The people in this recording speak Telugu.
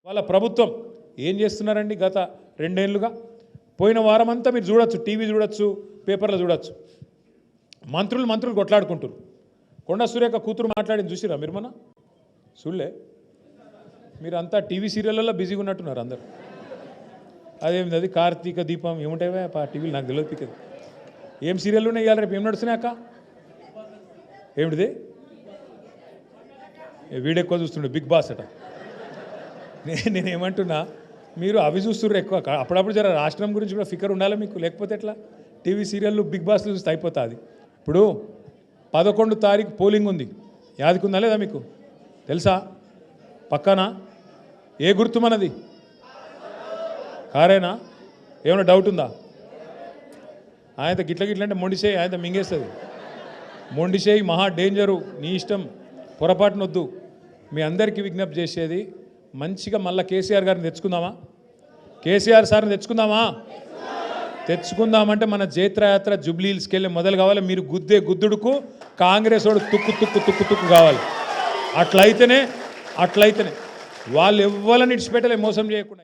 వాళ్ళ ప్రభుత్వం ఏం చేస్తున్నారండి గత 2 ఏళ్లుగా? పోయిన వారం అంతా మీరు చూడొచ్చు, టీవీ చూడొచ్చు, పేపర్లో చూడొచ్చు. మంత్రులు కొట్లాడుకుంటారు. కొండ సురేఖ కూతురు మాట్లాడింది చూసిరా మీరు? మన చూడలే? మీరు అంతా టీవీ సీరియళ్ళల్లో బిజీగా ఉన్నట్టున్నారు అందరు. అదేమిది అది కార్తీక దీపం ఏముంటాయి టీవీలు? నాకు తెలియదు పిక్కది. ఏం సీరియల్ ఉన్నాయి ఇవాళ? రేపు ఏం నడుస్తున్నాయి అక్క? ఏమిటిది? వీడెక్కువ చూస్తుండే బిగ్ బాస్ అట. నేనేమంటున్నా, మీరు అవి చూస్తుర్రు ఎక్కువ. అప్పుడప్పుడు జర రాష్ట్రం గురించి కూడా ఫికర్ ఉండాలి మీకు, లేకపోతే ఎట్లా? టీవీ సీరియళ్ళు బిగ్ బాస్లు చూస్తే అయిపోతుంది. ఇప్పుడు 11 తారీఖు పోలింగ్ ఉంది. యాదికుందా లేదా మీకు? తెలుసా? పక్కనా? ఏ గుర్తు మనది? కారేనా? ఏమైనా డౌట్ ఉందా? ఆయన గిట్ల అంటే మొండిసేయి, ఆయన మింగేస్తుంది. మొండిసేయి మహా డేంజరు. నీ ఇష్టం, పొరపాటునొద్దు. మీ అందరికీ విజ్ఞప్తి చేసేది, మంచిగా మళ్ళీ కేసీఆర్ గారిని తెచ్చుకుందామా? కేసీఆర్ సార్ని తెచ్చుకుందామంటే మన జైత్రయాత్ర జూబ్లీ హిల్స్కి వెళ్ళి మొదలు కావాలి. మీరు గుద్దే గుద్దుడుకు కాంగ్రెస్ వాడు తుక్కు కావాలి. అట్లయితేనే వాళ్ళు ఎవ్వరని ఇడిచిపెట్టలే మోసం చేయకుండా.